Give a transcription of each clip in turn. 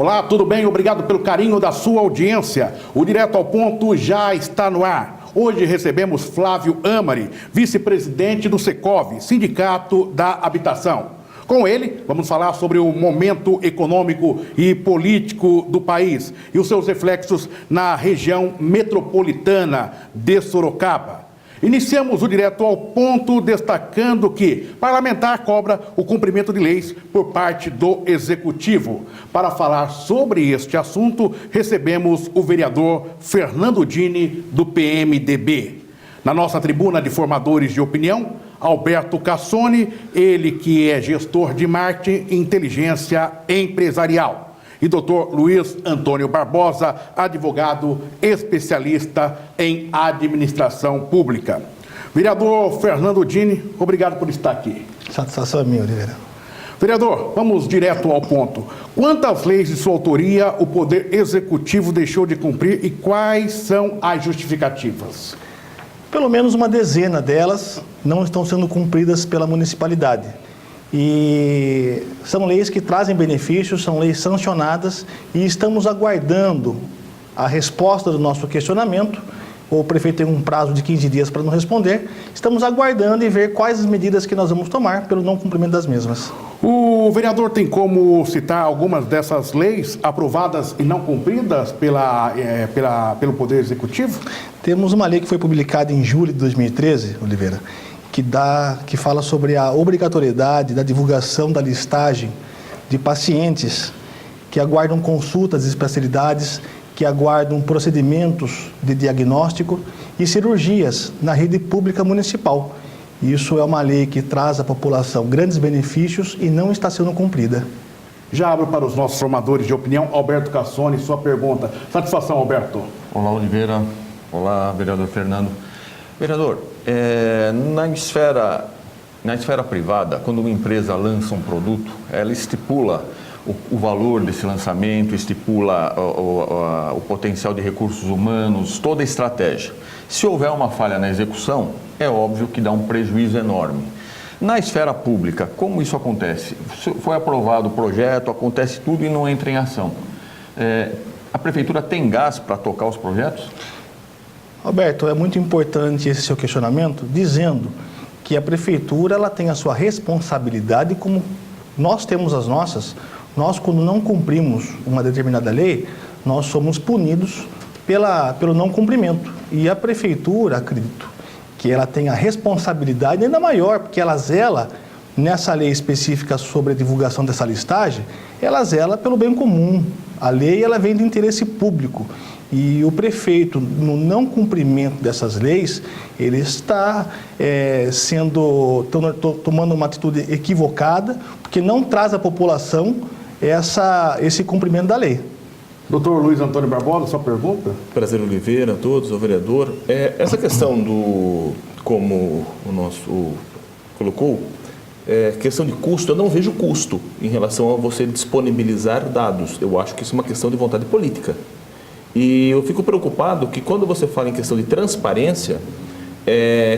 Olá, tudo bem? Obrigado pelo carinho da sua audiência. O Direto ao Ponto já está no ar. Hoje recebemos Flávio Amari, vice-presidente do Secov, Sindicato da Habitação. Com ele, vamos falar sobre o momento econômico e político do país e os seus reflexos na região metropolitana de Sorocaba. Iniciamos o Direto ao Ponto destacando que parlamentar cobra o cumprimento de leis por parte do Executivo. Para falar sobre este assunto, recebemos o vereador Fernando Dini, do PMDB. Na nossa tribuna de formadores de opinião, Alberto Cassoni, ele que é gestor de marketing e inteligência empresarial. E Dr. Luiz Antônio Barbosa, advogado especialista em administração pública. Vereador Fernando Dini, obrigado por estar aqui. Satisfação é minha, Oliveira. Vereador, vamos direto ao ponto. Quantas leis de sua autoria o Poder Executivo deixou de cumprir e quais são as justificativas? Pelo menos uma dezena delas não estão sendo cumpridas pela municipalidade. E são leis que trazem benefícios, são leis sancionadas e estamos aguardando a resposta do nosso questionamento. O prefeito tem um prazo de 15 dias para nos responder. Estamos aguardando e ver quais as medidas que nós vamos tomar pelo não cumprimento das mesmas. O vereador tem como citar algumas dessas leis aprovadas e não cumpridas pelo Poder Executivo? Temos uma lei que foi publicada em julho de 2013, Oliveira, que fala sobre a obrigatoriedade da divulgação da listagem de pacientes que aguardam consultas de especialidades, que aguardam procedimentos de diagnóstico e cirurgias na rede pública municipal. Isso é uma lei que traz à população grandes benefícios e não está sendo cumprida. Já abro para os nossos formadores de opinião. Alberto Cassoni, sua pergunta. Satisfação, Alberto. Olá, Oliveira. Olá, vereador Fernando. Vereador, na esfera privada, quando uma empresa lança um produto, ela estipula o valor desse lançamento, estipula o potencial de recursos humanos, toda a estratégia. Se houver uma falha na execução, é óbvio que dá um prejuízo enorme. Na esfera pública, como isso acontece? Foi aprovado o projeto, acontece tudo e não entra em ação. A prefeitura tem gás para tocar os projetos? Roberto, é muito importante esse seu questionamento, dizendo que a prefeitura ela tem a sua responsabilidade, como nós temos as nossas. Nós, quando não cumprimos uma determinada lei, nós somos punidos pelo não cumprimento. E a prefeitura, acredito, que ela tem a responsabilidade ainda maior, porque ela zela, nessa lei específica sobre a divulgação dessa listagem, ela zela pelo bem comum. A lei ela vem do interesse público. E o prefeito, no não cumprimento dessas leis, ele está tomando uma atitude equivocada, porque não traz à população esse cumprimento da lei. Doutor Luiz Antônio Barbosa, sua pergunta? Prazer, Oliveira, a todos, ao vereador. Essa questão como o nosso colocou, questão de custo, eu não vejo custo em relação a você disponibilizar dados. Eu acho que isso é uma questão de vontade política. E eu fico preocupado que quando você fala em questão de transparência,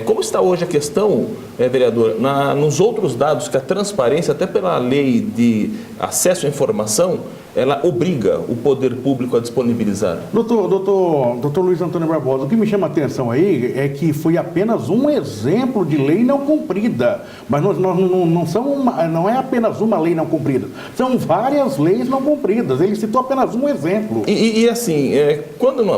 como está hoje a questão, vereador, nos outros dados que a transparência, até pela lei de acesso à informação, ela obriga o poder público a disponibilizar. Doutor Luiz Antônio Barbosa, o que me chama a atenção aí é que foi apenas um exemplo de lei não cumprida. Mas não é apenas uma lei não cumprida, são várias leis não cumpridas. Ele citou apenas um exemplo. E assim,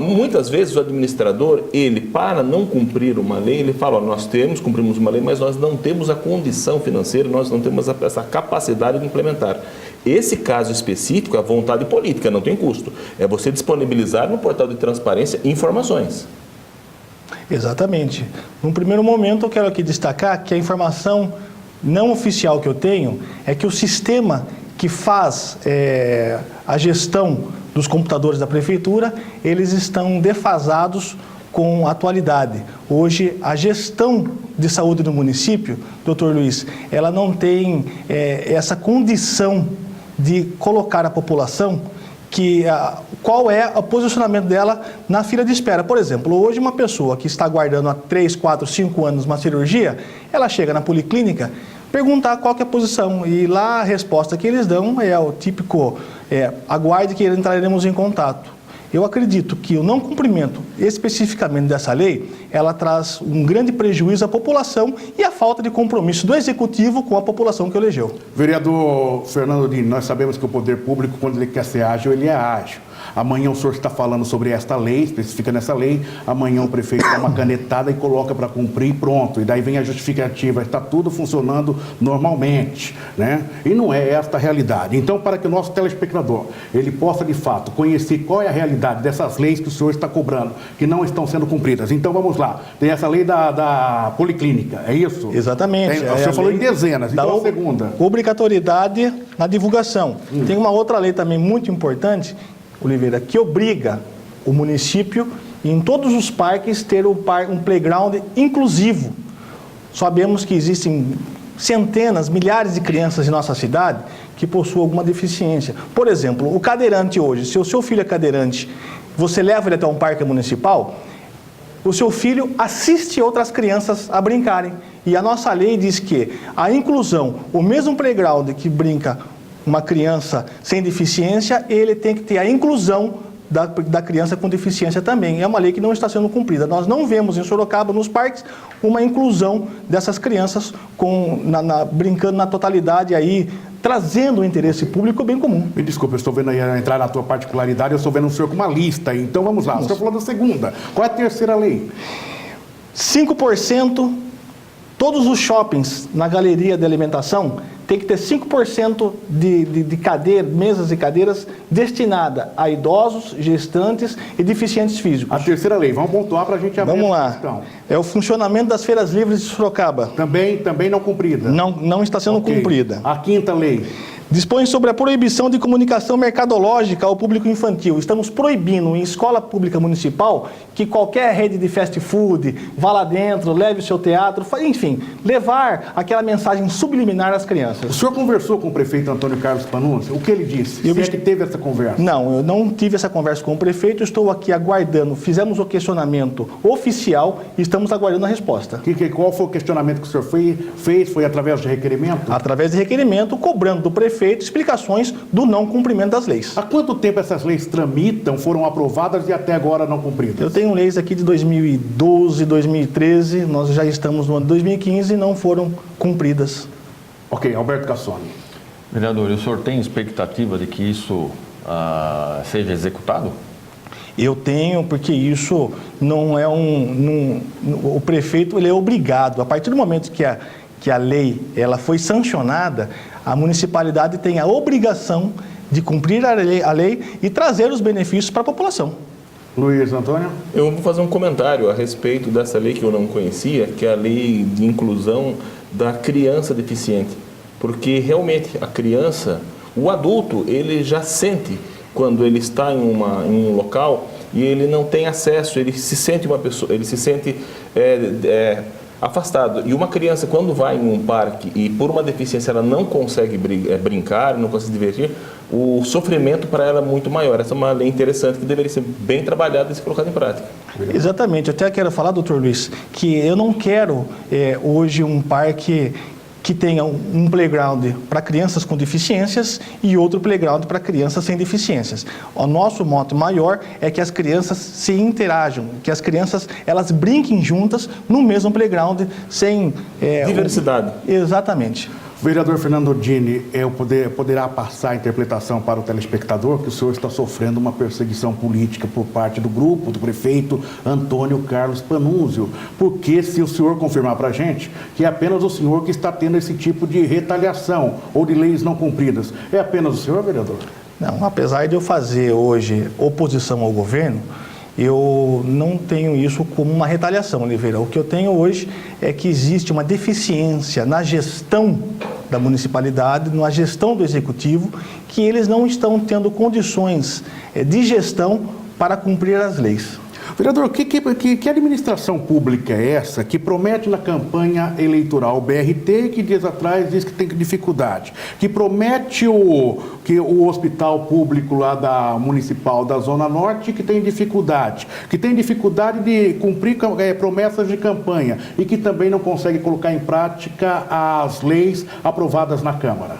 muitas vezes o administrador, ele para não cumprir uma lei, ele fala, nós cumprimos uma lei, mas nós não temos a condição financeira, nós não temos essa capacidade de implementar. Esse caso específico é a vontade política, não tem custo. É você disponibilizar no portal de transparência informações. Exatamente. Num primeiro momento, eu quero aqui destacar que a informação não oficial que eu tenho é que o sistema que faz a gestão dos computadores da prefeitura, eles estão defasados com a atualidade. Hoje, a gestão de saúde do município, doutor Luiz, ela não tem essa condição de colocar a população qual é o posicionamento dela na fila de espera. Por exemplo, hoje uma pessoa que está aguardando há 3, 4, 5 anos uma cirurgia, ela chega na policlínica, perguntar qual que é a posição, e lá a resposta que eles dão é o típico aguarde que entraremos em contato. Eu acredito que o não cumprimento especificamente dessa lei, ela traz um grande prejuízo à população e a falta de compromisso do Executivo com a população que elegeu. Vereador Fernando Dini, nós sabemos que o poder público, quando ele quer ser ágil, ele é ágil. Amanhã o senhor está falando sobre esta lei, especifica nessa lei, amanhã o prefeito dá uma canetada e coloca para cumprir e pronto. E daí vem a justificativa, está tudo funcionando normalmente, né? E não é esta a realidade. Então, para que o nosso telespectador, ele possa de fato conhecer qual é a realidade dessas leis que o senhor está cobrando, que não estão sendo cumpridas. Então, vamos lá. Tem essa lei da policlínica, é isso? Exatamente. O senhor falou em dezenas, então a segunda. Obrigatoriedade na divulgação. Tem uma outra lei também muito importante, Oliveira, que obriga o município, em todos os parques, ter um playground inclusivo. Sabemos que existem centenas, milhares de crianças em nossa cidade que possuem alguma deficiência. Por exemplo, o cadeirante hoje, se o seu filho é cadeirante, você leva ele até um parque municipal, o seu filho assiste outras crianças a brincarem. E a nossa lei diz que a inclusão, o mesmo playground que brinca uma criança sem deficiência, ele tem que ter a inclusão da criança com deficiência também. É uma lei que não está sendo cumprida. Nós não vemos em Sorocaba, nos parques, uma inclusão dessas crianças brincando na totalidade, aí, trazendo o interesse público bem comum. Me desculpe, eu estou vendo aí entrar na tua particularidade, eu estou vendo o senhor com uma lista aí. Então vamos lá, o senhor falou da segunda. Qual é a terceira lei? 5%, todos os shoppings na galeria de alimentação tem que ter 5% de mesas e cadeiras destinada a idosos, gestantes e deficientes físicos. A terceira lei, vamos pontuar para a gente abrir Vamos essa questão. lá. É o funcionamento das feiras livres de Sorocaba. Também não cumprida. Não está sendo cumprida. A quinta lei. Dispõe sobre a proibição de comunicação mercadológica ao público infantil. Estamos proibindo em escola pública municipal que qualquer rede de fast food vá lá dentro, leve o seu teatro, enfim, levar aquela mensagem subliminar às crianças. O senhor conversou com o prefeito Antônio Carlos Panunzi? O que ele disse? Se é que teve essa conversa? Não, eu não tive essa conversa com o prefeito, estou aqui aguardando. Fizemos o questionamento oficial e estamos aguardando a resposta. Qual foi o questionamento que o senhor fez? Foi através de requerimento? Através de requerimento, cobrando do prefeito explicações do não cumprimento das leis. Há quanto tempo essas leis tramitam, foram aprovadas e até agora não cumpridas? Eu tenho leis aqui de 2012, 2013, nós já estamos no ano de 2015 e não foram cumpridas. Ok, Alberto Cassoni. Vereador, o senhor tem expectativa de que isso seja executado? Eu tenho, porque isso não é o prefeito ele é obrigado, a partir do momento que a lei ela foi sancionada, a municipalidade tem a obrigação de cumprir a lei e trazer os benefícios para a população. Luiz Antônio? Eu vou fazer um comentário a respeito dessa lei que eu não conhecia, que é a lei de inclusão da criança deficiente. Porque realmente a criança, o adulto, ele já sente quando ele está em um local e ele não tem acesso, ele se sente uma pessoa, ele se sente afastado. E uma criança, quando vai em um parque e por uma deficiência ela não consegue brincar, não consegue se divertir, o sofrimento para ela é muito maior. Essa é uma lei interessante que deveria ser bem trabalhada e ser colocada em prática. Exatamente. Eu até quero falar, doutor Luiz, que eu não quero hoje um parque que tenha um playground para crianças com deficiências e outro playground para crianças sem deficiências. O nosso moto maior é que as crianças se interajam, que as crianças elas brinquem juntas no mesmo playground sem... diversidade. Exatamente. Vereador Fernando Dini, poderá passar a interpretação para o telespectador que o senhor está sofrendo uma perseguição política por parte do grupo, do prefeito Antônio Carlos Panunzio. Porque se o senhor confirmar para a gente que é apenas o senhor que está tendo esse tipo de retaliação ou de leis não cumpridas, é apenas o senhor, vereador? Não, apesar de eu fazer hoje oposição ao governo, eu não tenho isso como uma retaliação, Oliveira. O que eu tenho hoje é que existe uma deficiência na gestão da municipalidade, na gestão do executivo, que eles não estão tendo condições de gestão para cumprir as leis. Vereador, que administração pública é essa que promete na campanha eleitoral o BRT, que dias atrás diz que tem dificuldade, que promete o hospital público lá da municipal da Zona Norte que tem dificuldade de cumprir promessas de campanha e que também não consegue colocar em prática as leis aprovadas na Câmara?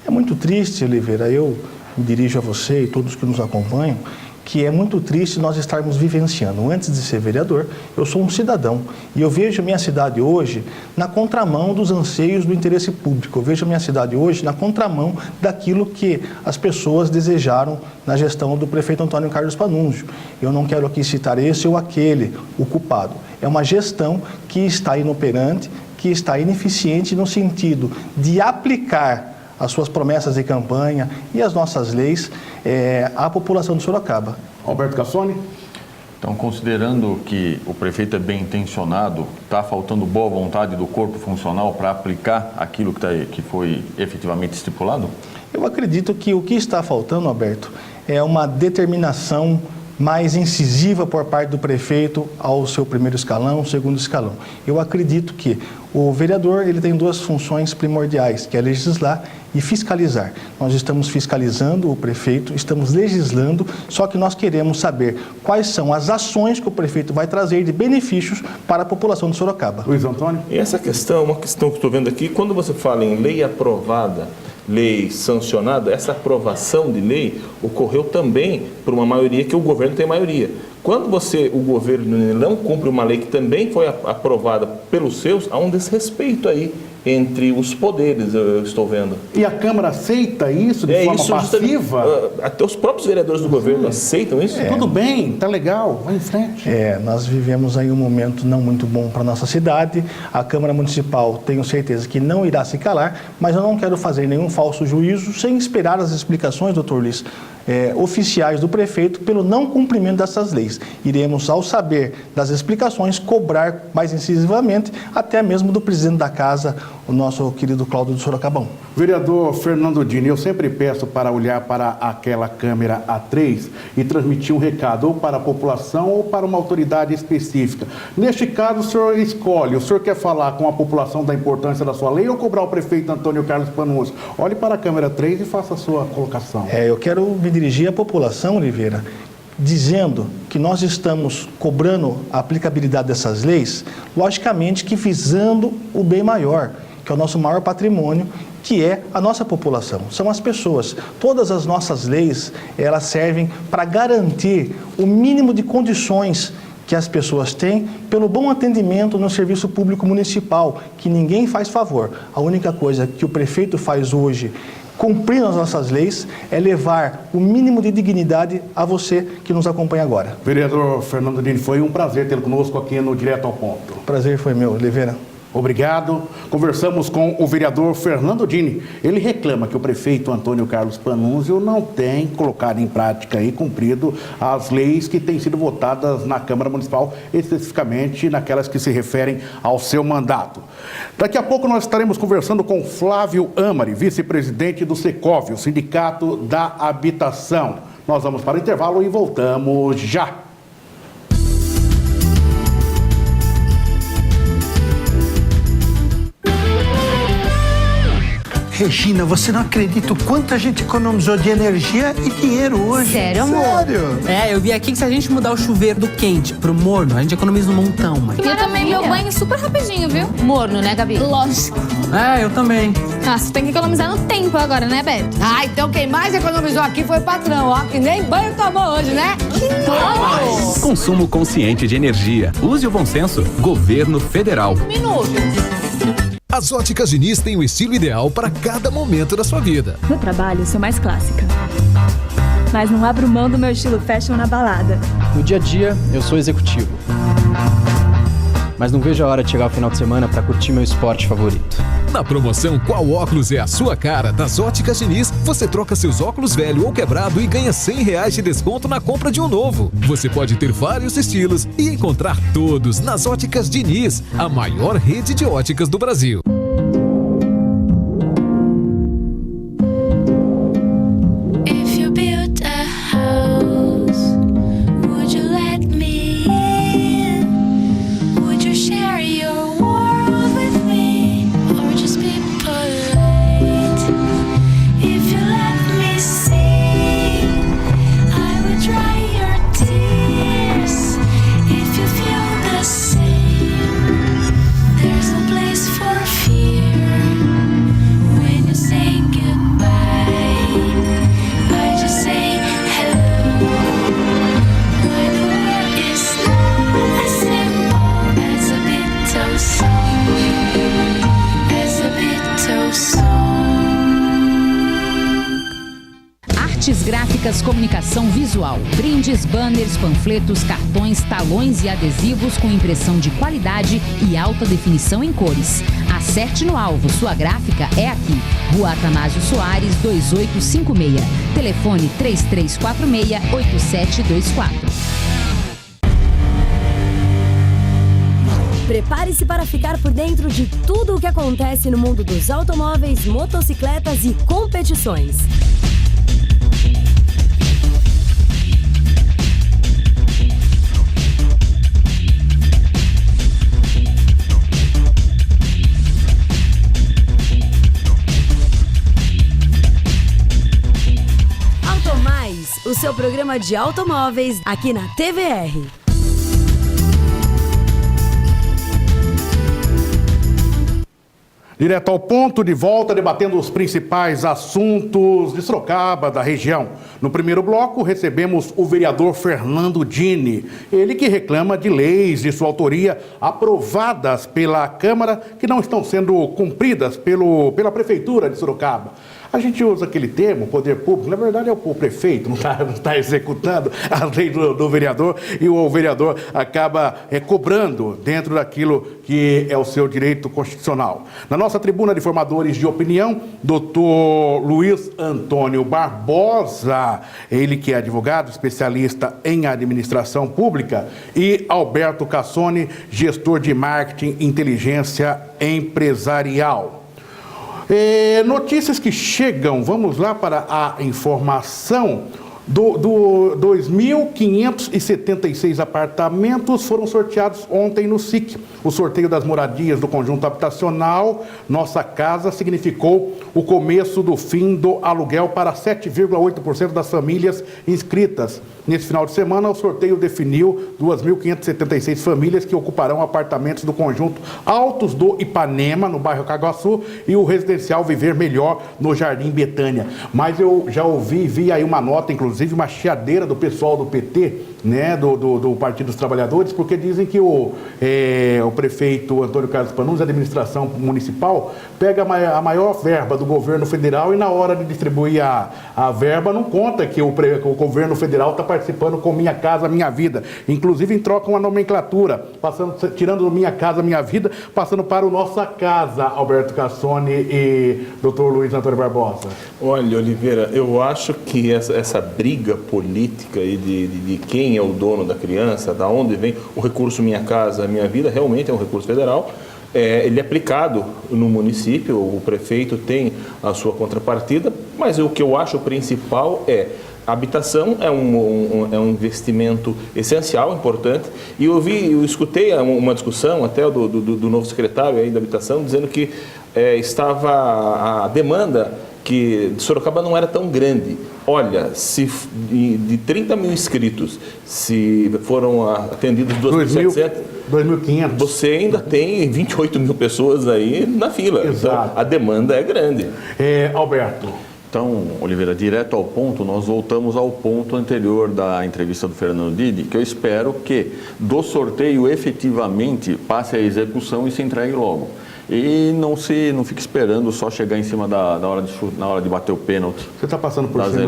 É muito triste, Oliveira, eu me dirijo a você e todos que nos acompanham, que é muito triste nós estarmos vivenciando. Antes de ser vereador, eu sou um cidadão e eu vejo minha cidade hoje na contramão dos anseios do interesse público. Eu vejo minha cidade hoje na contramão daquilo que as pessoas desejaram na gestão do prefeito Antônio Carlos Pannunzio. Eu não quero aqui citar esse ou aquele, o culpado. É uma gestão que está inoperante, que está ineficiente no sentido de aplicar as suas promessas de campanha e as nossas leis à população de Sorocaba. Alberto Cassoni? Então, considerando que o prefeito é bem intencionado, está faltando boa vontade do corpo funcional para aplicar aquilo que foi efetivamente estipulado? Eu acredito que o que está faltando, Alberto, é uma determinação mais incisiva por parte do prefeito ao seu primeiro escalão, segundo escalão. Eu acredito que o vereador ele tem duas funções primordiais, que é legislar e fiscalizar. Nós estamos fiscalizando o prefeito, estamos legislando, só que nós queremos saber quais são as ações que o prefeito vai trazer de benefícios para a população de Sorocaba. Luiz Antônio? E essa questão, uma questão que estou vendo aqui, quando você fala em lei aprovada, lei sancionada, essa aprovação de lei ocorreu também por uma maioria que o governo tem maioria. Quando o governo não cumpre uma lei que também foi aprovada pelos seus, há um desrespeito aí entre os poderes, eu estou vendo. E a Câmara aceita isso de forma passiva? Até os próprios vereadores do governo aceitam isso? Tudo bem, tá legal, vai em frente. Nós vivemos aí um momento não muito bom para a nossa cidade. A Câmara Municipal, tenho certeza que não irá se calar, mas eu não quero fazer nenhum falso juízo sem esperar as explicações, doutor Luiz, oficiais do prefeito pelo não cumprimento dessas leis. Iremos, ao saber das explicações, cobrar mais incisivamente, até mesmo do presidente da casa, o nosso querido Cláudio de Sorocabão. Vereador Fernando Dini, eu sempre peço para olhar para aquela câmera A3 e transmitir um recado ou para a população ou para uma autoridade específica. Neste caso, o senhor escolhe, o senhor quer falar com a população da importância da sua lei ou cobrar o prefeito Antônio Carlos Pannunzio? Olhe para a câmera 3 e faça a sua colocação. Eu quero me dirigir à população, Oliveira, dizendo que nós estamos cobrando a aplicabilidade dessas leis, logicamente que visando o bem maior, que é o nosso maior patrimônio, que é a nossa população, são as pessoas. Todas as nossas leis, elas servem para garantir o mínimo de condições que as pessoas têm pelo bom atendimento no serviço público municipal, que ninguém faz favor. A única coisa que o prefeito faz hoje, cumprindo as nossas leis, é levar o mínimo de dignidade a você que nos acompanha agora. Vereador Fernando Dini, foi um prazer tê-lo conosco aqui no Direto ao Ponto. O prazer foi meu, Oliveira. Obrigado. Conversamos com o vereador Fernando Dini. Ele reclama que o prefeito Antônio Carlos Pannunzio não tem colocado em prática e cumprido as leis que têm sido votadas na Câmara Municipal, especificamente naquelas que se referem ao seu mandato. Daqui a pouco nós estaremos conversando com Flávio Amari, vice-presidente do Secov, o Sindicato da Habitação. Nós vamos para o intervalo e voltamos já. Regina, você não acredita o quanto a gente economizou de energia e dinheiro hoje. Sério, amor? Sério? Eu vi aqui que se a gente mudar o chuveiro do quente pro morno, a gente economiza um montão, mãe. Eu também, meu banho super rapidinho, viu? Morno, né, Gabi? Lógico. Eu também. Você tem que economizar no tempo agora, né, Beto? Então quem mais economizou aqui foi o patrão, ó, que nem banho tomou hoje, né? Consumo consciente de energia. Use o bom senso. Governo Federal. As Óticas Diniz têm o estilo ideal para cada momento da sua vida. No trabalho, sou mais clássica. Mas não abro mão do meu estilo fashion na balada. No dia a dia, eu sou executivo. Mas não vejo a hora de chegar ao final de semana para curtir meu esporte favorito. Na promoção Qual Óculos é a Sua Cara das Óticas Diniz, você troca seus óculos velho ou quebrado e ganha R$100 de desconto na compra de um novo. Você pode ter vários estilos e encontrar todos nas Óticas Diniz, a maior rede de óticas do Brasil. There's a place for fear. gráficas, comunicação visual, brindes, banners, panfletos, cartões, talões e adesivos com impressão de qualidade e alta definição em cores. Acerte no alvo, sua gráfica é aqui. Rua Atanásio Soares, 2856. Telefone 3346-8724. Prepare-se para ficar por dentro de tudo o que acontece no mundo dos automóveis, motocicletas e competições. Automais, o seu programa de automóveis aqui na TVR. Direto ao ponto, de volta, debatendo os principais assuntos de Sorocaba, da região. No primeiro bloco, recebemos o vereador Fernando Dini. Ele que reclama de leis de sua autoria aprovadas pela Câmara que não estão sendo cumpridas pela Prefeitura de Sorocaba. A gente usa aquele termo, poder público, na verdade é o prefeito, não está executando a lei do vereador e o vereador acaba cobrando dentro daquilo que é o seu direito constitucional. Na nossa tribuna de formadores de opinião, doutor Luiz Antônio Barbosa, ele que é advogado, especialista em administração pública, e Alberto Cassone, gestor de marketing e inteligência empresarial. Notícias que chegam, vamos lá para a informação. 2.576 apartamentos foram sorteados ontem no SIC. O sorteio das moradias do conjunto habitacional Nossa Casa significou o começo do fim do aluguel para 7,8% das famílias inscritas. Nesse final de semana, o sorteio definiu 2.576 famílias que ocuparão apartamentos do conjunto Altos do Ipanema, no bairro Caguaçu, e o residencial Viver Melhor, no Jardim Betânia. Mas eu já vi aí uma nota, inclusive uma chiadeira do pessoal do PT, né, do Partido dos Trabalhadores, porque dizem que o prefeito Antônio Carlos Panunzi, a administração municipal, pega a maior verba do governo federal e na hora de distribuir a verba não conta que o governo federal está participando com Minha Casa Minha Vida. Inclusive trocam uma nomenclatura, tirando do Minha Casa Minha Vida, passando para o Nossa Casa, Alberto Cassone e Dr. Luiz Antônio Barbosa. Olha, Oliveira, eu acho que essa briga política aí de quem é o dono da criança, da onde vem o recurso Minha Casa Minha Vida, realmente é um recurso federal. Ele é aplicado no município, o prefeito tem a sua contrapartida, mas o que eu acho principal é a habitação é um investimento essencial, importante, e eu escutei uma discussão até do novo secretário aí da habitação, dizendo que a demanda que de Sorocaba não era tão grande. Olha, se de 30 mil inscritos, se foram atendidos 2.700... 2.500. Você ainda tem 28 mil pessoas aí na fila. Exato. Então, a demanda é grande. Alberto. Então, Oliveira, direto ao ponto, nós voltamos ao ponto anterior da entrevista do Fernando Dini, que eu espero que do sorteio efetivamente passe a execução e se entregue logo. E não fique esperando só chegar em cima na hora de bater o pênalti. Você está passando por cima,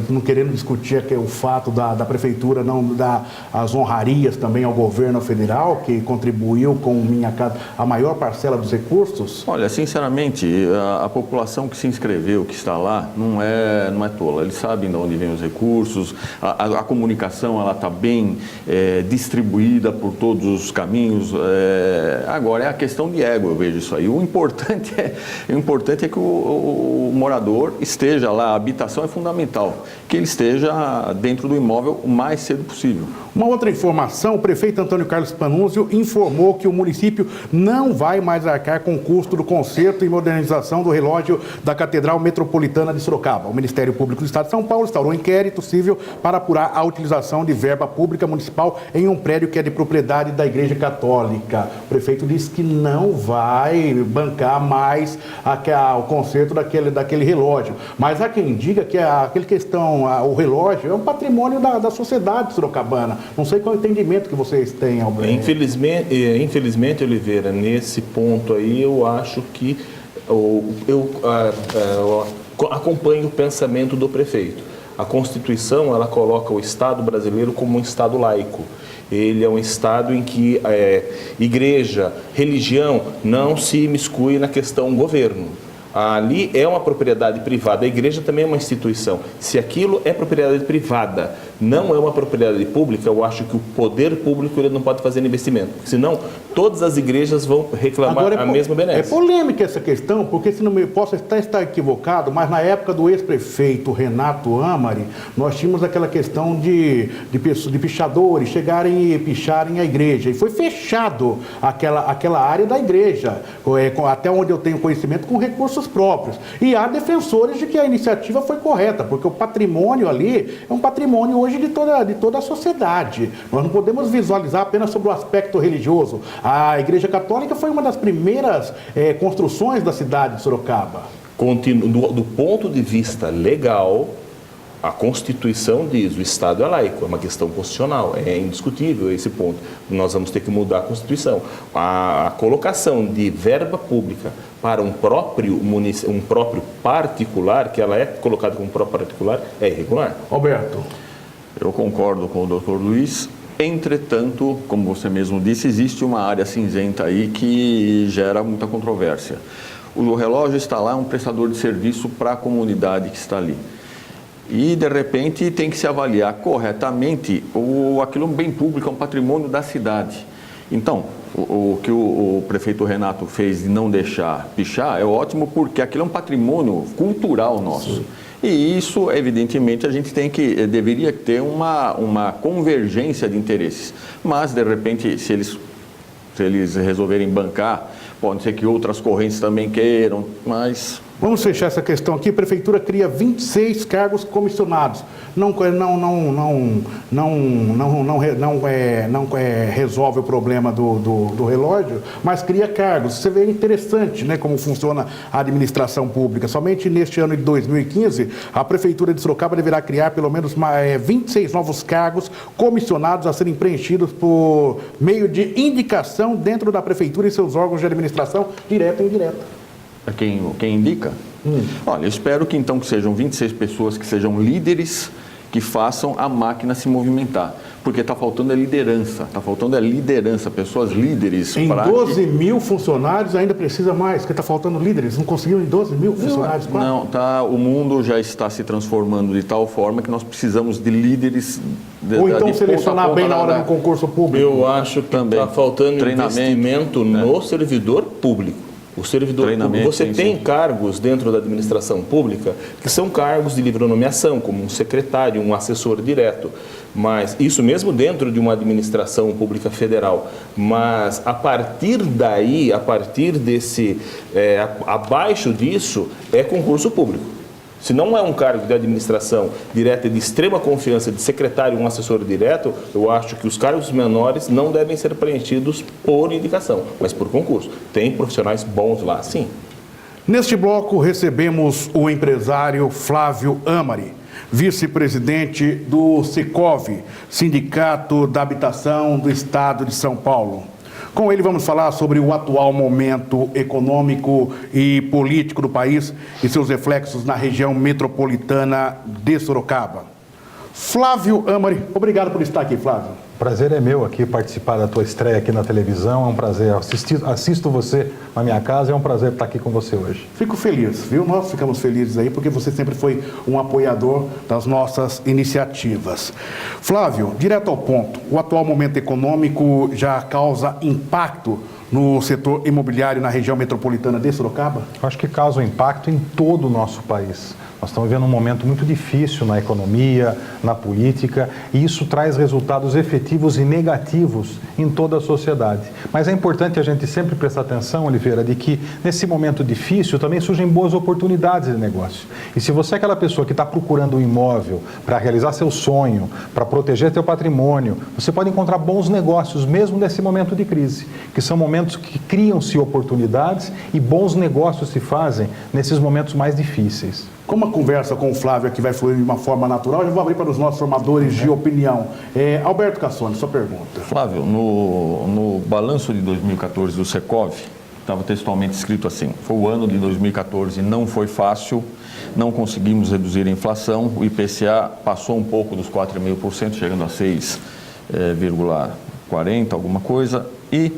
não querendo discutir o fato da prefeitura não dar as honrarias também ao governo federal, que contribuiu com Minha Casa, a maior parcela dos recursos? Olha, sinceramente, a população que se inscreveu, que está lá, não é tola. Eles sabem de onde vêm os recursos, a comunicação está bem distribuída por todos os caminhos. Agora é a questão de ego, eu vejo isso aí. O importante é que o morador esteja lá, a habitação é fundamental, que ele esteja dentro do imóvel o mais cedo possível. Uma outra informação, o prefeito Antônio Carlos Panunzio informou que o município não vai mais arcar com o custo do conserto e modernização do relógio da Catedral Metropolitana de Sorocaba. O Ministério Público do Estado de São Paulo instaurou um inquérito civil para apurar a utilização de verba pública municipal em um prédio que é de propriedade da Igreja Católica. O prefeito disse que não vai bancar mais o conserto daquele relógio. Mas há quem diga que o relógio é um patrimônio da sociedade sorocabana. Não sei qual é o entendimento que vocês têm, Alberto. Infelizmente, Oliveira, nesse ponto aí, eu acho que eu acompanho o pensamento do prefeito. a Constituição ela coloca o Estado brasileiro como um Estado laico. Ele é um Estado em que igreja, religião não se imiscui na questão governo. Ali é uma propriedade privada, a igreja também é uma instituição. Se aquilo é propriedade privada, não é uma propriedade pública, eu acho que o poder público ele não pode fazer investimento, porque senão todas as igrejas vão reclamar a mesma benesse. É polêmica essa questão, porque se não me posso estar equivocado, mas na época do ex-prefeito Renato Amari, nós tínhamos aquela questão de pichadores chegarem e picharem a igreja, e foi fechado aquela área da igreja, até onde eu tenho conhecimento, com recursos próprios. E há defensores de que a iniciativa foi correta, porque o patrimônio ali é um patrimônio hoje de toda a sociedade. Nós não podemos visualizar apenas sobre o aspecto religioso. A Igreja Católica foi uma das primeiras construções da cidade de Sorocaba. Do ponto de vista legal, a Constituição diz, o Estado é laico, é uma questão constitucional, é indiscutível esse ponto. Nós vamos ter que mudar a Constituição. A colocação de verba pública para um próprio particular, que ela é colocada como próprio particular, é irregular. Roberto. Eu concordo com o Dr. Luiz. Entretanto, como você mesmo disse, existe uma área cinzenta aí que gera muita controvérsia. O relógio está lá, é um prestador de serviço para a comunidade que está ali. E, de repente, tem que se avaliar corretamente aquilo é um bem público, é um patrimônio da cidade. Então, o que o prefeito Renato fez de não deixar pichar é ótimo, porque aquilo é um patrimônio cultural nosso. Sim. E isso, evidentemente, a gente deveria ter uma convergência de interesses. Mas, de repente, se eles resolverem bancar, pode ser que outras correntes também queiram, mas... Vamos fechar essa questão aqui. A Prefeitura cria 26 cargos comissionados. Não resolve o problema do relógio, mas cria cargos. Você vê interessante, né, como funciona a administração pública. Somente neste ano de 2015, a Prefeitura de Sorocaba deverá criar pelo menos 26 novos cargos comissionados a serem preenchidos por meio de indicação dentro da Prefeitura e seus órgãos de administração, direta e indireta. Quem indica? Olha, eu espero que então que sejam 26 pessoas que sejam líderes, que façam a máquina se movimentar. Porque está faltando liderança, pessoas líderes. Em 12 mil funcionários ainda precisa mais, porque está faltando líderes. Não conseguiram em 12 mil funcionários? Não, o mundo já está se transformando de tal forma que nós precisamos de líderes... Ou então selecionar bem na hora do concurso público. Eu acho que está faltando investimento no servidor público. O servidor público, você tem cargos dentro da administração pública que são cargos de livre nomeação, como um secretário, um assessor direto, mas isso mesmo dentro de uma administração pública federal. Mas a partir daí, abaixo disso, é concurso público. Se não é um cargo de administração direta e de extrema confiança de secretário, um assessor direto, eu acho que os cargos menores não devem ser preenchidos por indicação, mas por concurso. Tem profissionais bons lá, sim. Neste bloco recebemos o empresário Flávio Amari, vice-presidente do Secov, Sindicato da Habitação do Estado de São Paulo. Com ele vamos falar sobre o atual momento econômico e político do país e seus reflexos na região metropolitana de Sorocaba. Flávio Amari, obrigado por estar aqui, Flávio. Prazer é meu aqui participar da tua estreia aqui na televisão, é um prazer, assisto você na minha casa, é um prazer estar aqui com você hoje. Fico feliz, viu? Nós ficamos felizes aí porque você sempre foi um apoiador das nossas iniciativas. Flávio, direto ao ponto, o atual momento econômico já causa impacto no setor imobiliário na região metropolitana de Sorocaba? Acho que causa um impacto em todo o nosso país. Nós estamos vivendo um momento muito difícil na economia, na política, e isso traz resultados efetivos e negativos em toda a sociedade. Mas é importante a gente sempre prestar atenção, Oliveira, de que nesse momento difícil também surgem boas oportunidades de negócio. E se você é aquela pessoa que está procurando um imóvel para realizar seu sonho, para proteger seu patrimônio, você pode encontrar bons negócios mesmo nesse momento de crise, que são momentos que criam-se oportunidades e bons negócios se fazem nesses momentos mais difíceis. Como a conversa com o Flávio aqui vai fluir de uma forma natural, eu vou abrir para os nossos formadores de opinião. Alberto Cassone, sua pergunta. Flávio, no balanço de 2014 do Secov, estava textualmente escrito assim: foi o ano de 2014, não foi fácil, não conseguimos reduzir a inflação, o IPCA passou um pouco dos 4,5%, chegando a 6,40, alguma coisa, e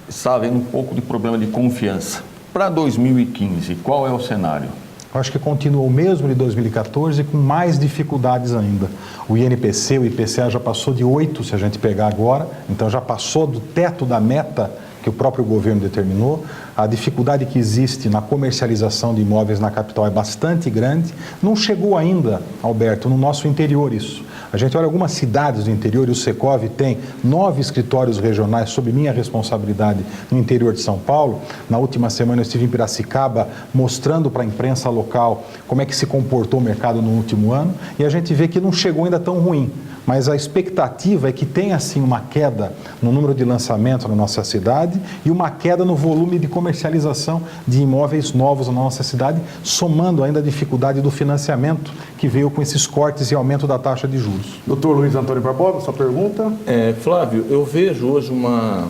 está havendo um pouco de problema de confiança. Para 2015, qual é o cenário? Eu acho que continua o mesmo de 2014 com mais dificuldades ainda. O INPC, o IPCA já passou de 8, se a gente pegar agora, então já passou do teto da meta que o próprio governo determinou. A dificuldade que existe na comercialização de imóveis na capital é bastante grande. Não chegou ainda, Alberto, no nosso interior isso. A gente olha algumas cidades do interior e o Secov tem 9 escritórios regionais sob minha responsabilidade no interior de São Paulo. Na última semana eu estive em Piracicaba mostrando para a imprensa local como é que se comportou o mercado no último ano e a gente vê que não chegou ainda tão ruim. Mas a expectativa é que tenha, sim, uma queda no número de lançamentos na nossa cidade e uma queda no volume de comercialização de imóveis novos na nossa cidade, somando ainda a dificuldade do financiamento que veio com esses cortes e aumento da taxa de juros. Doutor Luiz Antônio Barbosa, sua pergunta? Flávio, eu vejo hoje uma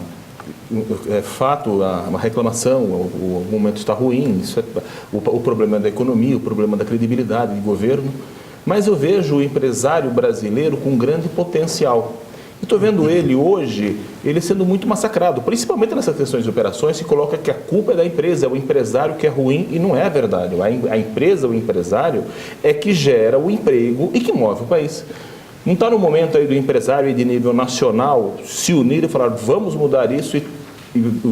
reclamação, o momento está ruim, isso o problema da economia, o problema da credibilidade do governo. Mas eu vejo o empresário brasileiro com grande potencial. Estou vendo ele hoje, ele sendo muito massacrado, principalmente nessas questões de operações, se coloca que a culpa é da empresa, é o empresário que é ruim, e não é verdade. A empresa, o empresário, é que gera o emprego e que move o país. Não está no momento aí do empresário de nível nacional se unir e falar, vamos mudar isso e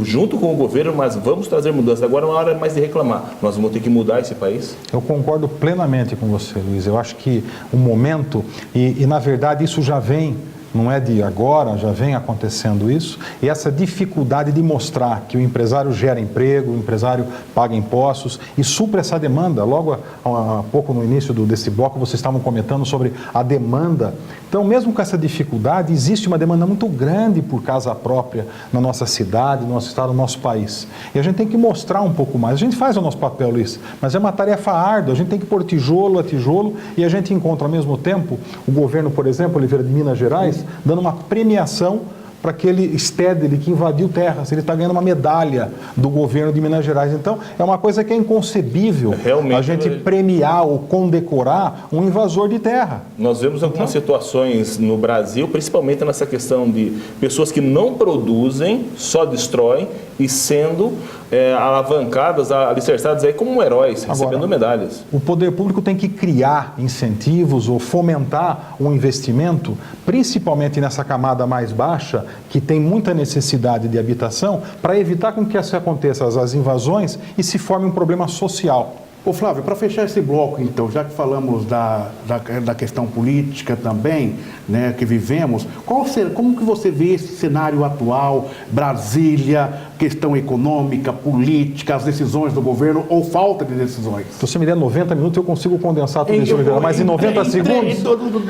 junto com o governo, mas vamos trazer mudanças. Agora não é hora mais de reclamar. Nós vamos ter que mudar esse país. Eu concordo plenamente com você, Luiz. Eu acho que o momento, e na verdade isso já vem, não é de agora, já vem acontecendo isso, e essa dificuldade de mostrar que o empresário gera emprego, o empresário paga impostos e supra essa demanda. Logo há pouco no início desse bloco vocês estavam comentando sobre a demanda. Então, mesmo com essa dificuldade, existe uma demanda muito grande por casa própria na nossa cidade, no nosso estado, no nosso país. E a gente tem que mostrar um pouco mais. A gente faz o nosso papel, Luiz, mas é uma tarefa árdua. A gente tem que pôr tijolo a tijolo e a gente encontra ao mesmo tempo o governo, por exemplo, Oliveira de Minas Gerais, dando uma premiação para aquele Stedley que invadiu terras. Ele está ganhando uma medalha do governo de Minas Gerais. Então, é uma coisa que é inconcebível a gente premiar ou condecorar um invasor de terra. Nós vemos algumas situações no Brasil, principalmente nessa questão de pessoas que não produzem, só destroem e sendo alavancadas, alicerçadas aí como heróis, recebendo medalhas. O poder público tem que criar incentivos ou fomentar um investimento, principalmente nessa camada mais baixa, que tem muita necessidade de habitação, para evitar com que isso aconteça as invasões e se forme um problema social. Ô Flávio, para fechar esse bloco, então, já que falamos da questão política também, né, que vivemos, como que você vê esse cenário atual, Brasília, questão econômica, política, as decisões do governo ou falta de decisões? Se você me der 90 minutos, eu consigo condensar tudo isso, mas em 90 segundos...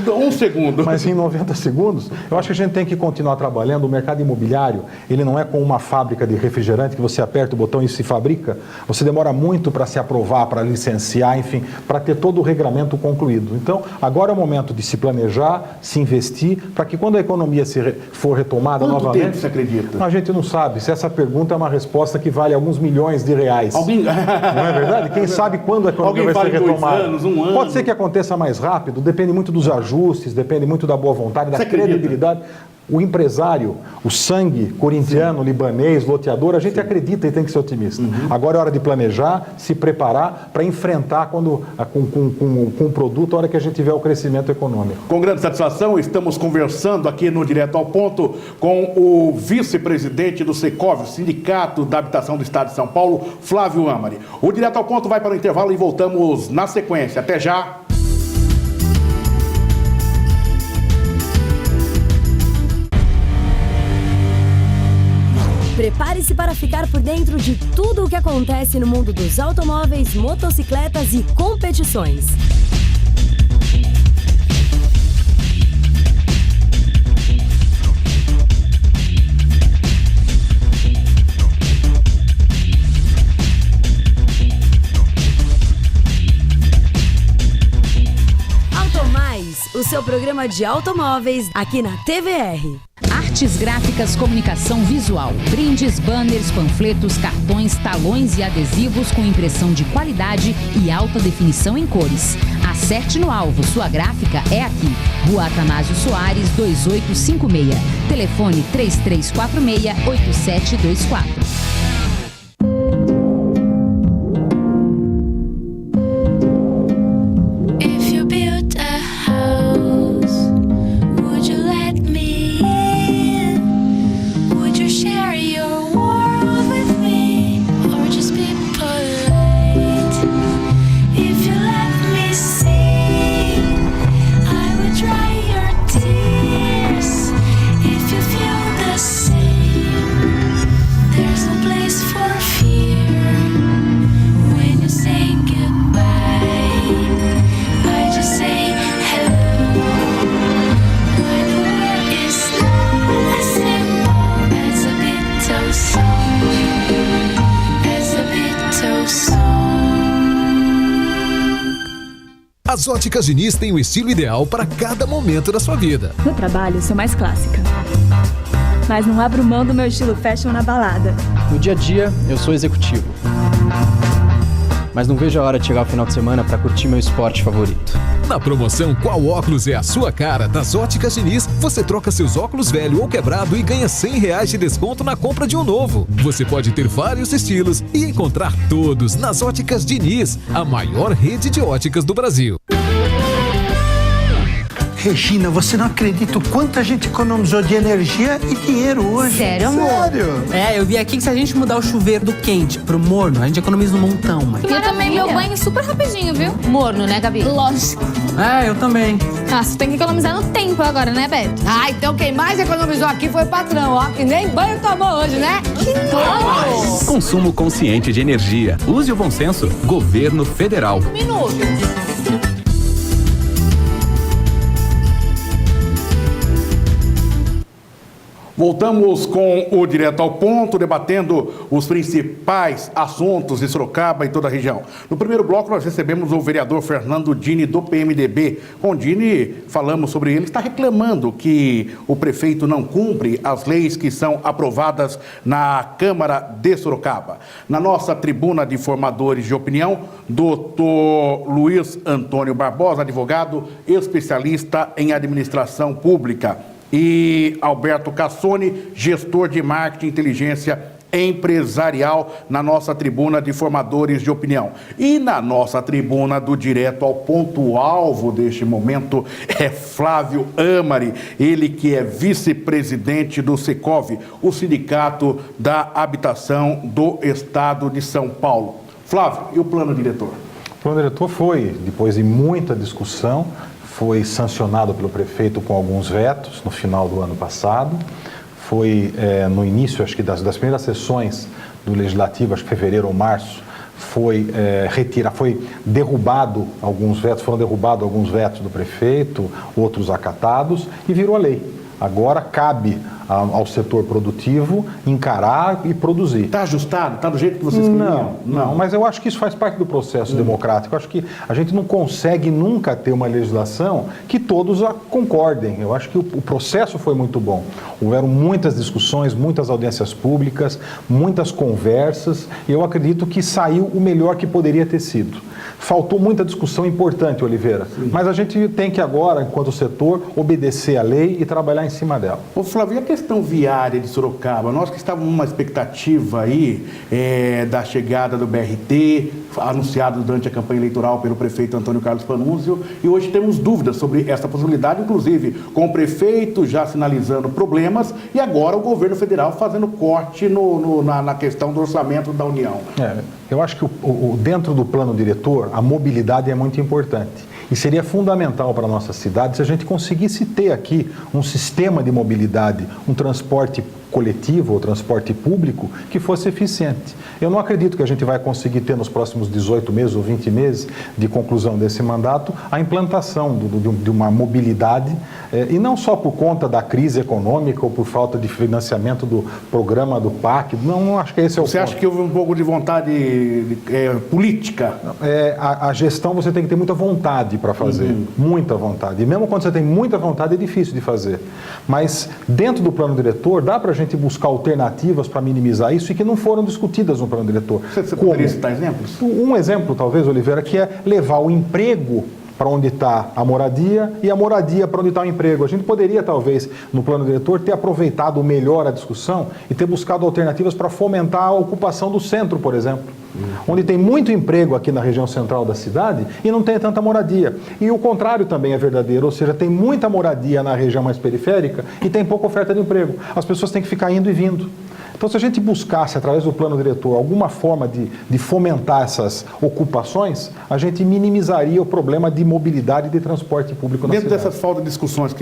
Um segundo. Mas em 90 segundos, eu acho que a gente tem que continuar trabalhando. O mercado imobiliário, ele não é como uma fábrica de refrigerante que você aperta o botão e se fabrica. Você demora muito para se aprovar, para licenciar, enfim, para ter todo o regramento concluído. Então, agora é o momento de se planejar, se investir, para que quando a economia for retomada novamente... Quanto tempo você acredita? A gente não sabe. Se essa pergunta é uma resposta que vale alguns milhões de reais. Não é verdade? Quem sabe quando a economia vai ser retomada? 2 anos, 1 ano. Pode ser que aconteça mais rápido, depende muito dos ajustes, depende muito da boa vontade, da credibilidade. O empresário, o sangue corintiano, libanês, loteador, a gente acredita e tem que ser otimista. Agora é hora de planejar, se preparar para enfrentar com o produto a hora que a gente tiver o crescimento econômico. Com grande satisfação, estamos conversando aqui no Direto ao Ponto com o vice-presidente do Secov, Sindicato da Habitação do Estado de São Paulo, Flávio Amari. O Direto ao Ponto vai para o intervalo e voltamos na sequência. Até já! Prepare-se para ficar por dentro de tudo o que acontece no mundo dos automóveis, motocicletas e competições. Automais, o seu programa de automóveis aqui na TVR. Artes Gráficas, Comunicação Visual, brindes, banners, panfletos, cartões, talões e adesivos com impressão de qualidade e alta definição em cores. Acerte no alvo, sua gráfica é aqui. Rua Atanásio Soares, 2856. Telefone 3346-8724. As Óticas Diniz têm o estilo ideal para cada momento da sua vida. No trabalho, sou mais clássica. Mas não abro mão do meu estilo fashion na balada. No dia a dia, eu sou executivo. Mas não vejo a hora de chegar o final de semana para curtir meu esporte favorito. Na promoção Qual Óculos é a Sua Cara das Óticas Diniz, você troca seus óculos velho ou quebrado e ganha R$100 de desconto na compra de um novo. Você pode ter vários estilos e encontrar todos nas Óticas Diniz, a maior rede de óticas do Brasil. Regina, você não acredita o quanto a gente economizou de energia e dinheiro hoje. Sério, amor? Sério? É, eu vi aqui que se a gente mudar o chuveiro do quente pro morno, a gente economiza um montão, mãe. Eu também, meu banho super rapidinho, viu? Morno, né, Gabi? Lógico. É, eu também. Nossa, tem que economizar no tempo agora, né, Beto? Ah, então quem mais economizou aqui foi o patrão, ó. Que nem banho tomou hoje, né? Que nojo! Consumo consciente de energia. Use o bom senso. Governo Federal. Um minuto. Voltamos com o Direto ao Ponto, debatendo os principais assuntos de Sorocaba e toda a região. No primeiro bloco, nós recebemos o vereador Fernando Dini, do PMDB. Com o Dini, falamos sobre ele. Está reclamando que o prefeito não cumpre as leis que são aprovadas na Câmara de Sorocaba. Na nossa tribuna de formadores de opinião, doutor Luiz Antônio Barbosa, advogado especialista em administração pública, e Alberto Cassone, gestor de marketing e inteligência empresarial, na nossa tribuna de formadores de opinião. E na nossa tribuna do Direto ao Ponto, o alvo deste momento é Flávio Amari, ele que é vice-presidente do Secov, o Sindicato da Habitação do Estado de São Paulo. Flávio, e o plano diretor? O plano diretor foi, depois de muita discussão, foi sancionado pelo prefeito com alguns vetos no final do ano passado. Foi no início, acho que das primeiras sessões do Legislativo, acho que fevereiro ou março, foi derrubado alguns vetos, foram derrubados alguns vetos do prefeito, outros acatados, e virou a lei. Agora cabe ao setor produtivo encarar e produzir. Está ajustado? Está do jeito que vocês queriam? Não, mas eu acho que isso faz parte do processo democrático. Eu acho que a gente não consegue nunca ter uma legislação que todos concordem. Eu acho que o processo foi muito bom. Houveram muitas discussões, muitas audiências públicas, muitas conversas, e eu acredito que saiu o melhor que poderia ter sido. Faltou muita discussão importante, Oliveira, mas a gente tem que agora, enquanto setor, obedecer à lei e trabalhar em cima dela. Ô Flávio, e a questão viária de Sorocaba? Nós que estávamos numa expectativa aí da chegada do BRT, anunciado durante a campanha eleitoral pelo prefeito Antônio Carlos Panunzio, e hoje temos dúvidas sobre essa possibilidade, inclusive com o prefeito já sinalizando problemas e agora o governo federal fazendo corte na questão do orçamento da União. Eu acho que dentro do plano diretor, a mobilidade é muito importante. E seria fundamental para a nossa cidade se a gente conseguisse ter aqui um sistema de mobilidade, um transporte coletivo ou transporte público que fosse eficiente. Eu não acredito que a gente vai conseguir ter nos próximos 18 meses ou 20 meses de conclusão desse mandato a implantação de uma mobilidade, e não só por conta da crise econômica ou por falta de financiamento do programa do PAC, não acho que esse é o ponto. Você acha que houve um pouco de vontade política? A gestão você tem que ter muita vontade para fazer, muita vontade. E mesmo quando você tem muita vontade é difícil de fazer. Mas dentro do plano diretor dá para a gente buscar alternativas para minimizar isso e que não foram discutidas no plano diretor. Você poderia citar exemplos? Um exemplo, talvez, Oliveira, que é levar o emprego para onde está a moradia e a moradia para onde está o emprego. A gente poderia, talvez, no plano diretor, ter aproveitado melhor a discussão e ter buscado alternativas para fomentar a ocupação do centro, por exemplo. Onde tem muito emprego aqui na região central da cidade e não tem tanta moradia. E o contrário também é verdadeiro, ou seja, tem muita moradia na região mais periférica e tem pouca oferta de emprego. As pessoas têm que ficar indo e vindo. Então, se a gente buscasse, através do plano diretor, alguma forma de fomentar essas ocupações, a gente minimizaria o problema de mobilidade e de transporte público na cidade. Dentro dessas faltas de discussões,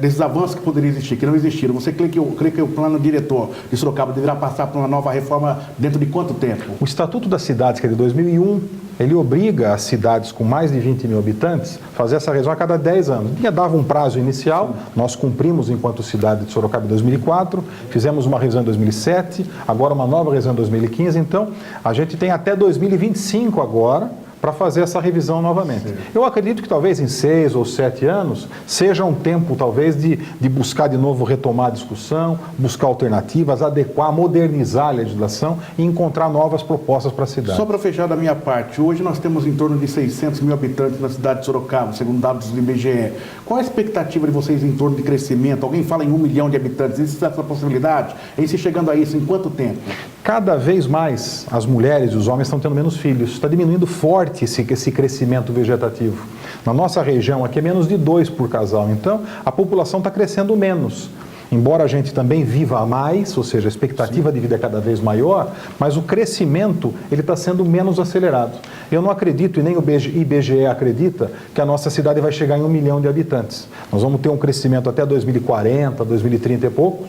desses avanços que poderiam existir, que não existiram, você crê que o plano diretor de Sorocaba deverá passar por uma nova reforma dentro de quanto tempo? O Estatuto das Cidades, que é de 2001, ele obriga as cidades com mais de 20 mil habitantes a fazer essa revisão a cada 10 anos. Ele dava um prazo inicial, nós cumprimos enquanto cidade de Sorocaba em 2004, fizemos uma revisão em 2007, agora uma nova revisão em 2015, então a gente tem até 2025 agora para fazer essa revisão novamente. Sim. Eu acredito que talvez em 6 ou 7 anos seja um tempo talvez de buscar de novo retomar a discussão, buscar alternativas, adequar, modernizar a legislação e encontrar novas propostas para a cidade. Só para fechar da minha parte, hoje nós temos em torno de 600 mil habitantes na cidade de Sorocaba, segundo dados do IBGE. Qual a expectativa de vocês em torno de crescimento? Alguém fala em 1 milhão de habitantes, existe essa possibilidade? E se chegando a isso, em quanto tempo? Cada vez mais as mulheres e os homens estão tendo menos filhos, está diminuindo forte esse crescimento vegetativo. Na nossa região aqui é menos de 2 por casal, então a população está crescendo menos. Embora a gente também viva mais, ou seja, a expectativa de vida é cada vez maior, mas o crescimento ele está sendo menos acelerado. Eu não acredito, e nem o IBGE acredita, que a nossa cidade vai chegar em 1 milhão de habitantes. Nós vamos ter um crescimento até 2040, 2030 e poucos,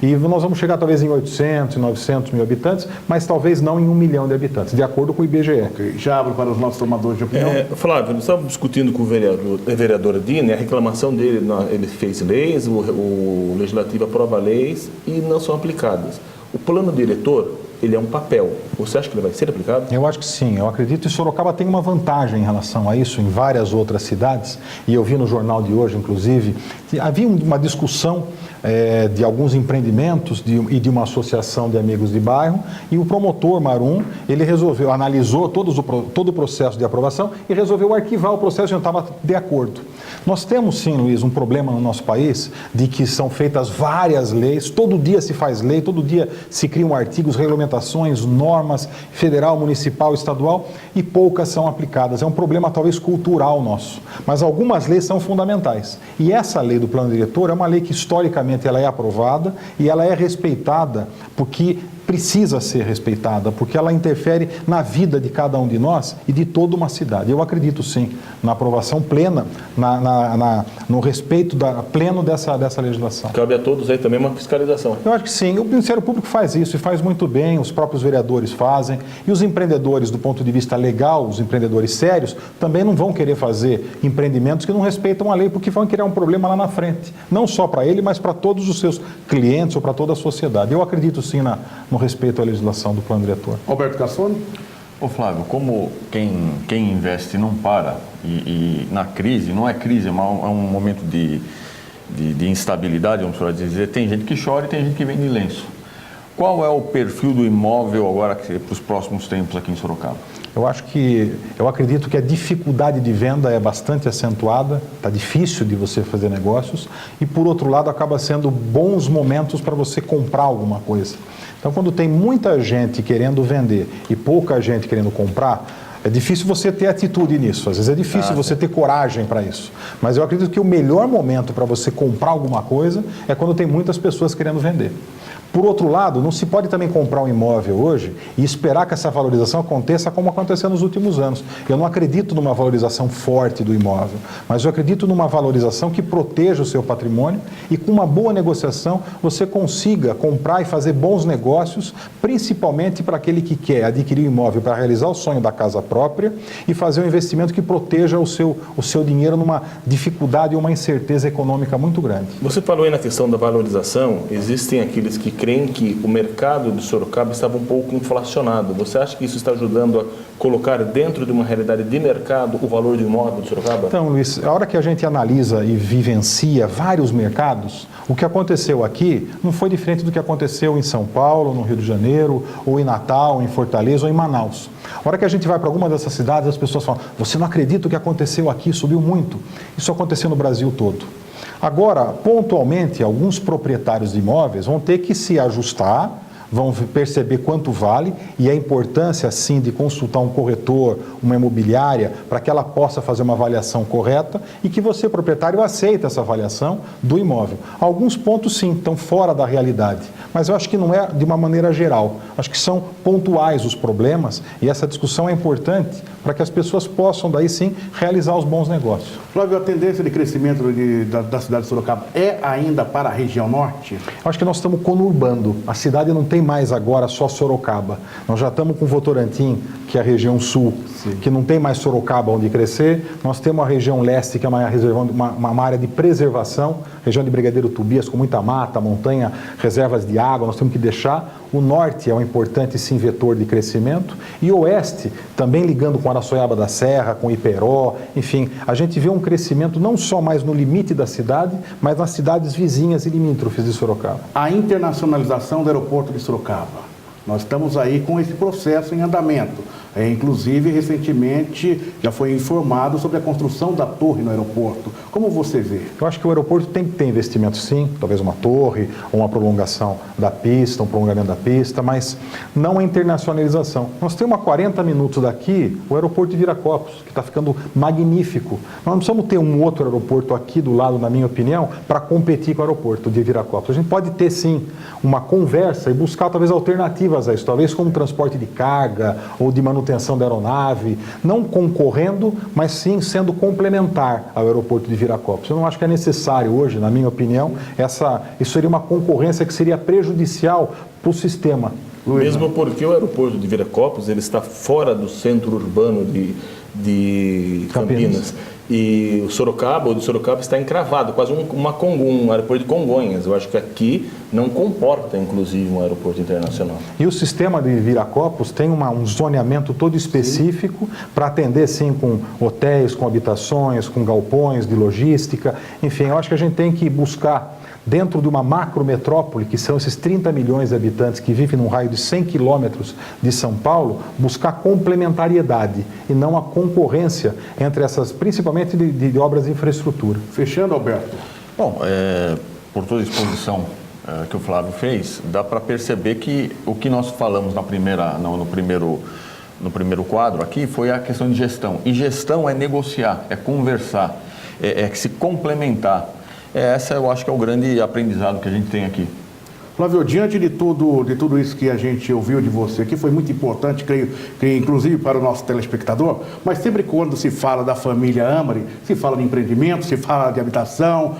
e nós vamos chegar talvez em 800, 900 mil habitantes, mas talvez não em 1 milhão de habitantes, de acordo com o IBGE. Okay. Já abro para os nossos tomadores de opinião. Flávio, nós estávamos discutindo com o vereador Dini, a reclamação dele, ele fez leis, o legislativo aprova leis e não são aplicadas. O plano diretor, ele é um papel. Você acha que ele vai ser aplicado? Eu acho que sim. Eu acredito que Sorocaba tem uma vantagem em relação a isso em várias outras cidades. E eu vi no jornal de hoje, inclusive, que havia uma discussão de alguns empreendimentos e de uma associação de amigos de bairro. E o promotor Marum, ele analisou todo o processo de aprovação e resolveu arquivar o processo e não estava de acordo. Nós temos sim, Luiz, um problema no nosso país de que são feitas várias leis, todo dia se faz lei, todo dia se criam artigos, regulamentações, normas, federal, municipal, estadual, e poucas são aplicadas. É um problema talvez cultural nosso, mas algumas leis são fundamentais. E essa lei do plano diretor é uma lei que historicamente ela é aprovada e ela é respeitada porque precisa ser respeitada, porque ela interfere na vida de cada um de nós e de toda uma cidade. Eu acredito sim na aprovação plena, no respeito pleno dessa legislação. Cabe a todos aí também uma fiscalização. Eu acho que sim. O Ministério Público faz isso e faz muito bem, os próprios vereadores fazem, e os empreendedores, do ponto de vista legal, os empreendedores sérios, também não vão querer fazer empreendimentos que não respeitam a lei, porque vão criar um problema lá na frente, não só para ele, mas para todos os seus clientes ou para toda a sociedade. Eu acredito sim no respeito à legislação do plano diretor. Alberto Cassone? Ô Flávio, como quem investe não para, e na crise, não é crise, é um momento de instabilidade, vamos dizer, tem gente que chora e tem gente que vende lenço. Qual é o perfil do imóvel agora para os próximos tempos aqui em Sorocaba? Eu acredito que a dificuldade de venda é bastante acentuada, está difícil de você fazer negócios e, por outro lado, acaba sendo bons momentos para você comprar alguma coisa. Então, quando tem muita gente querendo vender e pouca gente querendo comprar, é difícil você ter atitude nisso, às vezes é difícil você ter coragem para isso. Mas eu acredito que o melhor momento para você comprar alguma coisa é quando tem muitas pessoas querendo vender. Por outro lado, não se pode também comprar um imóvel hoje e esperar que essa valorização aconteça como aconteceu nos últimos anos. Eu não acredito numa valorização forte do imóvel, mas eu acredito numa valorização que proteja o seu patrimônio e com uma boa negociação você consiga comprar e fazer bons negócios, principalmente para aquele que quer adquirir um imóvel para realizar o sonho da casa própria e fazer um investimento que proteja o seu dinheiro numa dificuldade e uma incerteza econômica muito grande. Você falou aí na questão da valorização, existem aqueles que creem que o mercado de Sorocaba estava um pouco inflacionado. Você acha que isso está ajudando a colocar dentro de uma realidade de mercado o valor do imóvel de Sorocaba? Então, Luiz, a hora que a gente analisa e vivencia vários mercados, o que aconteceu aqui não foi diferente do que aconteceu em São Paulo, no Rio de Janeiro, ou em Natal, em Fortaleza ou em Manaus. A hora que a gente vai para alguma dessas cidades, as pessoas falam, você não acredita o que aconteceu aqui, subiu muito. Isso aconteceu no Brasil todo. Agora, pontualmente, alguns proprietários de imóveis vão ter que se ajustar, vão perceber quanto vale e a importância, sim, de consultar um corretor, uma imobiliária, para que ela possa fazer uma avaliação correta e que você, proprietário, aceite essa avaliação do imóvel. Alguns pontos, sim, estão fora da realidade, mas eu acho que não é de uma maneira geral. Acho que são pontuais os problemas e essa discussão é importante para que as pessoas possam, daí sim, realizar os bons negócios. Flávio, a tendência de crescimento da cidade de Sorocaba é ainda para a região norte? Eu acho que nós estamos conurbando. A cidade não tem mais agora só Sorocaba. Nós já estamos com Votorantim, que é a região sul, que não tem mais Sorocaba onde crescer. Nós temos a região leste, que é uma área de preservação, região de Brigadeiro Tobias, com muita mata, montanha, reservas de água, nós temos que deixar. O norte é um importante, sim, vetor de crescimento. E o oeste, também ligando com Araçoiaba da Serra, com Iperó, enfim, a gente vê um crescimento não só mais no limite da cidade, mas nas cidades vizinhas e limítrofes de Sorocaba. A internacionalização do aeroporto de Sorocaba. Nós estamos aí com esse processo em andamento. Inclusive, recentemente, já foi informado sobre a construção da torre no aeroporto. Como você vê? Eu acho que o aeroporto tem que ter investimento, sim, talvez uma torre, ou uma prolongação da pista, um prolongamento da pista, mas não a internacionalização. Nós temos a 40 minutos daqui o aeroporto de Viracopos, que está ficando magnífico. Nós não precisamos ter um outro aeroporto aqui do lado, na minha opinião, para competir com o aeroporto de Viracopos. A gente pode ter, sim, uma conversa e buscar talvez alternativas a isso, talvez como transporte de carga ou de manutenção da aeronave, não concorrendo, mas sim sendo complementar ao aeroporto de Viracopos. Eu não acho que é necessário hoje, na minha opinião, isso seria uma concorrência que seria prejudicial para o sistema. Mesmo porque o aeroporto de Viracopos ele está fora do centro urbano de Campinas. E o de Sorocaba está encravado, quase um aeroporto de Congonhas. Eu acho que aqui não comporta, inclusive, um aeroporto internacional. E o sistema de Viracopos tem um zoneamento todo específico para atender, sim, com hotéis, com habitações, com galpões de logística. Enfim, eu acho que a gente tem que buscar, dentro de uma macrometrópole, que são esses 30 milhões de habitantes que vivem num raio de 100 quilômetros de São Paulo, buscar complementariedade e não a concorrência entre essas, principalmente de obras de infraestrutura. Fechando, Alberto. Bom, por toda a exposição que o Flávio fez, dá para perceber que o que nós falamos no primeiro quadro aqui foi a questão de gestão. E gestão é negociar, é conversar, é se complementar. Essa eu acho que é o grande aprendizado que a gente tem aqui. Flávio, diante de tudo isso que a gente ouviu de você, que foi muito importante, creio inclusive para o nosso telespectador, mas sempre quando se fala da família Amari, se fala de empreendimento, se fala de habitação,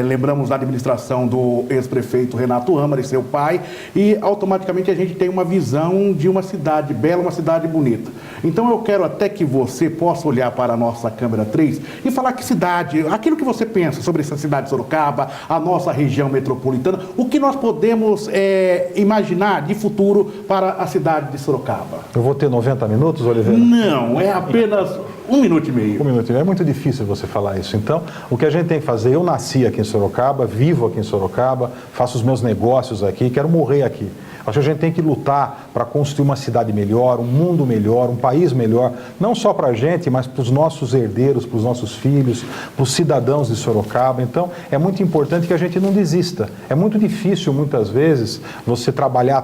lembramos da administração do ex-prefeito Renato Amari, seu pai, e automaticamente a gente tem uma visão de uma cidade bela, uma cidade bonita. Então eu quero até que você possa olhar para a nossa câmera 3 e falar que cidade, aquilo que você pensa sobre essa cidade de Sorocaba, a nossa região metropolitana, o que nós podemos imaginar de futuro para a cidade de Sorocaba. Eu vou ter 90 minutos, Oliveira? Não, é apenas 1 minuto e meio. 1 minuto e meio. É muito difícil você falar isso. Então, o que a gente tem que fazer, eu nasci aqui em Sorocaba, vivo aqui em Sorocaba, faço os meus negócios aqui, quero morrer aqui. Acho que a gente tem que lutar para construir uma cidade melhor, um mundo melhor, um país melhor, não só para a gente, mas para os nossos herdeiros, para os nossos filhos, para os cidadãos de Sorocaba. Então, é muito importante que a gente não desista. É muito difícil, muitas vezes, você trabalhar,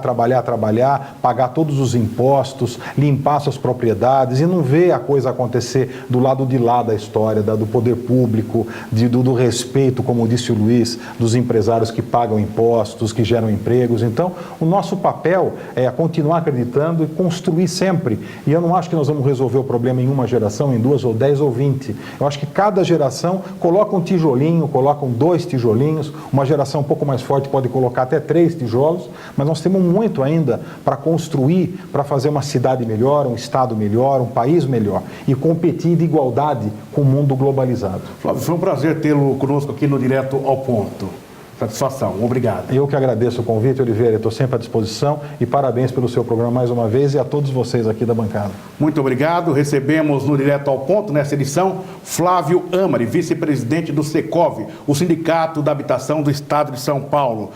pagar todos os impostos, limpar suas propriedades e não ver a coisa acontecer do lado de lá da história, do poder público, do respeito, como disse o Luiz, dos empresários que pagam impostos, que geram empregos. Então, o nosso papel é continuar acreditando e construir sempre. E eu não acho que nós vamos resolver o problema em uma geração, em 2 ou 10 ou 20. Eu acho que cada geração coloca um tijolinho, colocam 2 tijolinhos, uma geração um pouco mais forte pode colocar até 3 tijolos, mas nós temos muito ainda para construir, para fazer uma cidade melhor, um estado melhor, um país melhor e competir de igualdade com o mundo globalizado. Flávio, foi um prazer tê-lo conosco aqui no Direto ao Ponto. Satisfação, obrigado. Eu que agradeço o convite, Oliveira, estou sempre à disposição e parabéns pelo seu programa mais uma vez e a todos vocês aqui da bancada. Muito obrigado. Recebemos no Direto ao Ponto, nessa edição, Flávio Amari, vice-presidente do Secov, o Sindicato da Habitação do Estado de São Paulo.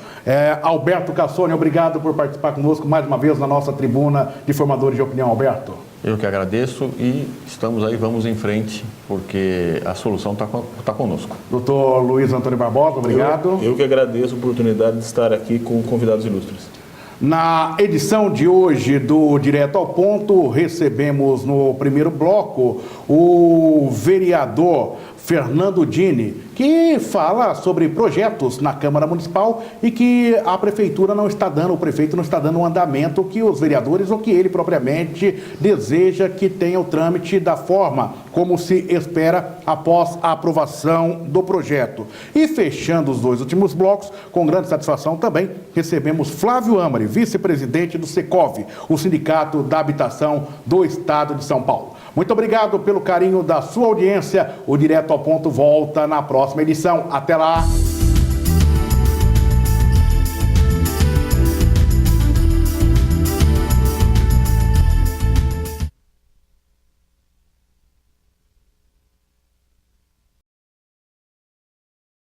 Alberto Cassone, obrigado por participar conosco mais uma vez na nossa tribuna de formadores de opinião. Alberto. Eu que agradeço e estamos aí, vamos em frente, porque a solução está conosco. Doutor Luiz Antônio Barbosa, obrigado. Eu que agradeço a oportunidade de estar aqui com convidados ilustres. Na edição de hoje do Direto ao Ponto, recebemos no primeiro bloco o vereador Fernando Dini, que fala sobre projetos na Câmara Municipal e que a Prefeitura não está dando, o prefeito não está dando um andamento que os vereadores ou que ele propriamente deseja que tenha o trâmite da forma como se espera após a aprovação do projeto. E fechando os 2 últimos blocos, com grande satisfação também, recebemos Flávio Amari, vice-presidente do Secov, o Sindicato da Habitação do Estado de São Paulo. Muito obrigado pelo carinho da sua audiência. O Direto ao Ponto volta na próxima edição. Até lá!